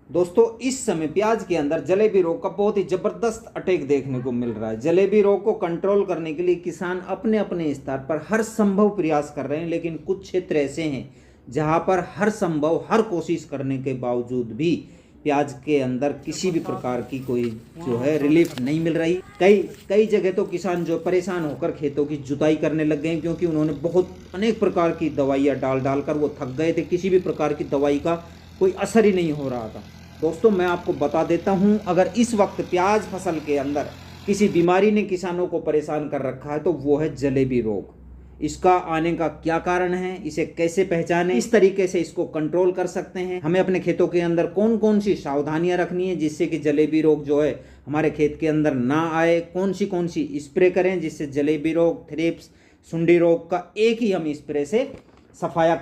दोस्तों इस समय प्याज के अंदर जलेबी रोग का बहुत ही जबरदस्त अटैक देखने को मिल रहा है। जलेबी रोग को कंट्रोल करने के लिए किसान अपने अपने स्तर पर हर संभव प्रयास कर रहे हैं, लेकिन कुछ क्षेत्र ऐसे हैं जहां पर हर संभव हर कोशिश करने के बावजूद भी प्याज के अंदर किसी भी प्रकार की कोई जो है रिलीफ नहीं मिल रही। कई कई जगह तो किसान जो परेशान होकर खेतों की जुताई करने लग गए हैं, क्योंकि उन्होंने बहुत अनेक प्रकार की दवाइयाँ डाल डालकर वो थक गए थे। किसी भी प्रकार की दवाई का कोई असर ही नहीं हो रहा था। दोस्तों मैं आपको बता देता हूं, अगर इस वक्त प्याज फसल के अंदर किसी बीमारी ने किसानों को परेशान कर रखा है तो वो है जलेबी रोग। इसका आने का क्या कारण है, इसे कैसे पहचानें, इस तरीके से इसको कंट्रोल कर सकते हैं, हमें अपने खेतों के अंदर कौन कौन सी सावधानियां रखनी है जिससे कि जलेबी रोग जो है हमारे खेत के अंदर ना आए, कौन सी स्प्रे करें जिससे जलेबी रोग, थ्रिप्स, सुंडी रोग का एक ही हम स्प्रे से सफाया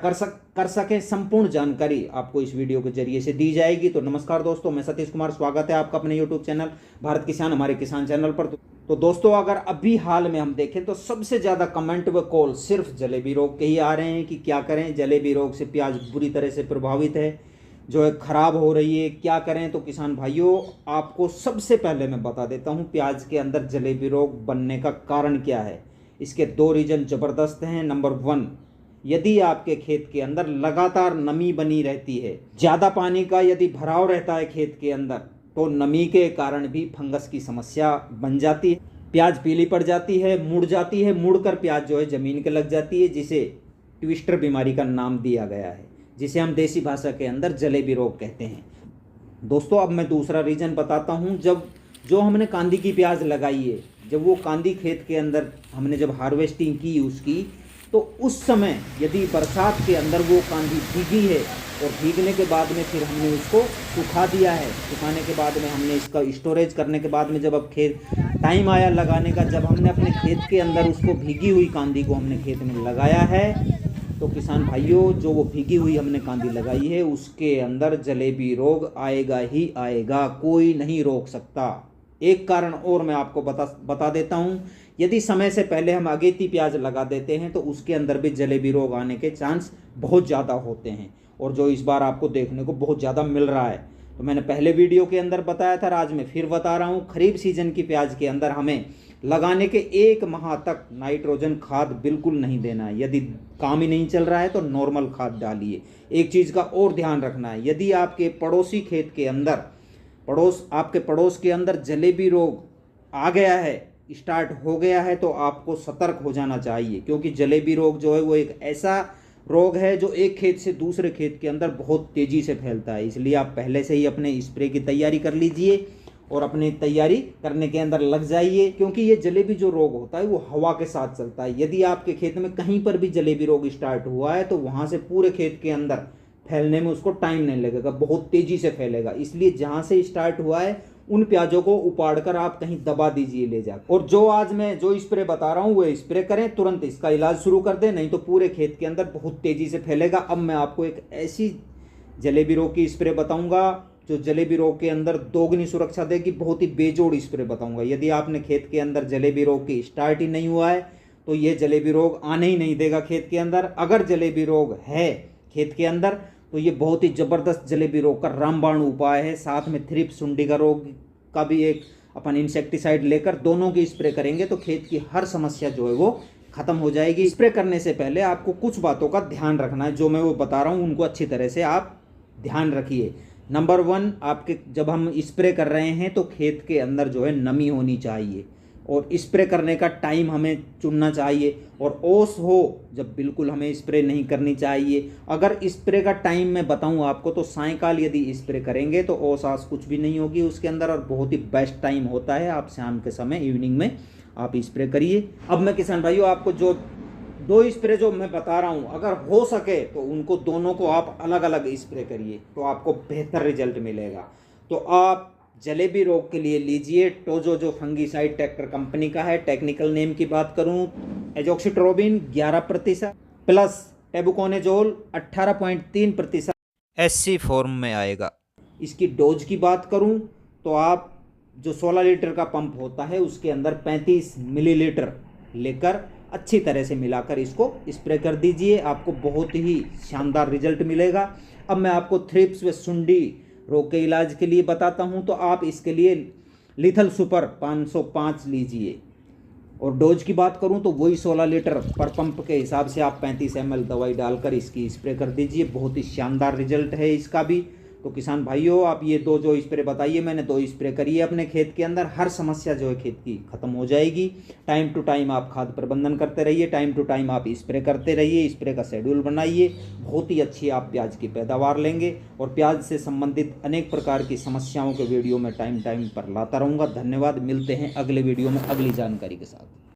कर सकें। संपूर्ण जानकारी आपको इस वीडियो के जरिए से दी जाएगी। तो नमस्कार दोस्तों, मैं सतीश कुमार, स्वागत है आपका अपने यूट्यूब चैनल भारत किसान, हमारे किसान चैनल पर। तो दोस्तों अगर अभी हाल में हम देखें तो सबसे ज़्यादा कमेंट व कॉल सिर्फ जलेबी रोग के ही आ रहे हैं कि क्या करें, जलेबी रोग से प्याज बुरी तरह से प्रभावित है, जो है खराब हो रही है, क्या करें। तो किसान भाइयों आपको सबसे पहले मैं बता देता हूँ प्याज के अंदर जलेबी रोग बनने का कारण क्या है। इसके दो रीजन ज़बरदस्त हैं। नंबर 1, यदि आपके खेत के अंदर लगातार नमी बनी रहती है, ज़्यादा पानी का यदि भराव रहता है खेत के अंदर, तो नमी के कारण भी फंगस की समस्या बन जाती है। प्याज पीली पड़ जाती है, मुड़ जाती है, मुड़कर प्याज जो है ज़मीन के लग जाती है, जिसे ट्विस्टर बीमारी का नाम दिया गया है, जिसे हम देसी भाषा के अंदर जलेबी रोग कहते हैं। दोस्तों अब मैं दूसरा रीज़न बताता हूँ। जब जो हमने कांदी की प्याज लगाई है, जब वो कांदी खेत के अंदर हमने जब हार्वेस्टिंग की उसकी, तो उस समय यदि बरसात के अंदर वो कांदी भीगी है और भीगने के बाद में फिर हमने उसको सुखा दिया है, सुखाने के बाद में हमने इसका स्टोरेज करने के बाद में जब अब खेत टाइम आया लगाने का, जब हमने अपने खेत के अंदर उसको भीगी हुई कांदी को हमने खेत में लगाया है, तो किसान भाइयों जो वो भीगी हुई हमने कांदी लगाई है उसके अंदर जलेबी रोग आएगा ही आएगा, कोई नहीं रोक सकता। एक कारण और मैं आपको बता देता हूँ, यदि समय से पहले हम अगेती प्याज लगा देते हैं तो उसके अंदर भी जलेबी रोग आने के चांस बहुत ज़्यादा होते हैं, और जो इस बार आपको देखने को बहुत ज़्यादा मिल रहा है। तो मैंने पहले वीडियो के अंदर बताया था, आज मैं फिर बता रहा हूँ, खरीफ सीजन की प्याज के अंदर हमें लगाने के 1 माह तक नाइट्रोजन खाद बिल्कुल नहीं देना है। यदि काम ही नहीं चल रहा है तो नॉर्मल खाद डालिए। एक चीज़ का और ध्यान रखना है, यदि आपके पड़ोसी खेत के अंदर आपके पड़ोस के अंदर जलेबी रोग आ गया है, स्टार्ट हो गया है, तो आपको सतर्क हो जाना चाहिए, क्योंकि जलेबी रोग जो है वो एक ऐसा रोग है जो एक खेत से दूसरे खेत के अंदर बहुत तेज़ी से फैलता है। इसलिए आप पहले से ही अपने स्प्रे की तैयारी कर लीजिए और अपनी तैयारी करने के अंदर लग जाइए, क्योंकि ये जलेबी जो रोग होता है वो हवा के साथ चलता है। यदि आपके खेत में कहीं पर भी जलेबी रोग स्टार्ट हुआ है तो वहाँ से पूरे खेत के अंदर फैलने में उसको टाइम नहीं लगेगा, बहुत तेज़ी से फैलेगा। इसलिए जहाँ से स्टार्ट हुआ है उन प्याजों को उपाड़ कर आप कहीं दबा दीजिए ले जाकर, और जो आज मैं जो स्प्रे बता रहा हूँ वो स्प्रे करें, तुरंत इसका इलाज शुरू कर दें, नहीं तो पूरे खेत के अंदर बहुत तेज़ी से फैलेगा। अब मैं आपको एक ऐसी जलेबी रोग की स्प्रे बताऊंगा जो जलेबी रोग के अंदर दोगुनी सुरक्षा देगी, बहुत ही बेजोड़ स्प्रे बताऊंगा। यदि आपने खेत के अंदर जलेबी रोग की स्टार्ट ही नहीं हुआ है तो ये जलेबी रोग आने ही नहीं देगा खेत के अंदर। अगर जलेबी रोग है खेत के अंदर तो ये बहुत ही ज़बरदस्त जलेबी रोग का रामबाण उपाय है। साथ में थ्रिप्स, सुंडी का रोग का भी एक अपन इंसेक्टिसाइड लेकर दोनों की स्प्रे करेंगे तो खेत की हर समस्या जो है वो खत्म हो जाएगी। स्प्रे करने से पहले आपको कुछ बातों का ध्यान रखना है, जो मैं वो बता रहा हूँ उनको अच्छी तरह से आप ध्यान रखिए। नंबर 1, आपके जब हम स्प्रे कर रहे हैं तो खेत के अंदर जो है नमी होनी चाहिए, और स्प्रे करने का टाइम हमें चुनना चाहिए, और ओस हो जब बिल्कुल हमें स्प्रे नहीं करनी चाहिए। अगर स्प्रे का टाइम मैं बताऊं आपको तो सायंकाल यदि स्प्रे करेंगे तो ओस आस कुछ भी नहीं होगी उसके अंदर, और बहुत ही बेस्ट टाइम होता है, आप शाम के समय इवनिंग में आप स्प्रे करिए। अब मैं किसान भाइयों आपको जो 2 स्प्रे जो मैं बता रहा हूँ, अगर हो सके तो उनको दोनों को आप अलग अलग स्प्रे करिए तो आपको बेहतर रिजल्ट मिलेगा। तो आप जलेबी रोग के लिए लीजिए टोजो, जो फंगीसाइड टेक्टर कंपनी का है। टेक्निकल नेम की बात करूं, एजोक्सिट्रोबिन 11% प्लस टेबुकोनेजोल 18.3% SC फॉर्म में आएगा। इसकी डोज की बात करूं तो आप जो 16 लीटर का पंप होता है उसके अंदर 35 मिलीलीटर लेकर अच्छी तरह से मिलाकर इसको स्प्रे कर दीजिए, आपको बहुत ही शानदार रिजल्ट मिलेगा। अब मैं आपको थ्रिप्स व सुंडी रोग के इलाज के लिए बताता हूँ तो आप इसके लिए लिथल सुपर 505 लीजिए। और डोज की बात करूं तो वही 16 लीटर पर पंप के हिसाब से आप 35 ml दवाई डालकर इसकी स्प्रे कर दीजिए। बहुत ही शानदार रिजल्ट है इसका भी। तो किसान भाइयों, आप ये दो जो स्प्रे बताइए मैंने, 2 स्प्रे करिए अपने खेत के अंदर, हर समस्या जो है खेत की खत्म हो जाएगी। टाइम टू टाइम आप खाद प्रबंधन करते रहिए, टाइम टू टाइम आप स्प्रे करते रहिए, स्प्रे का शेड्यूल बनाइए। बहुत ही अच्छी आप प्याज की पैदावार लेंगे। और प्याज से संबंधित अनेक प्रकार की समस्याओं के वीडियो में टाइम टाइम पर लाता रहूँगा। धन्यवाद। मिलते हैं अगले वीडियो में अगली जानकारी के साथ।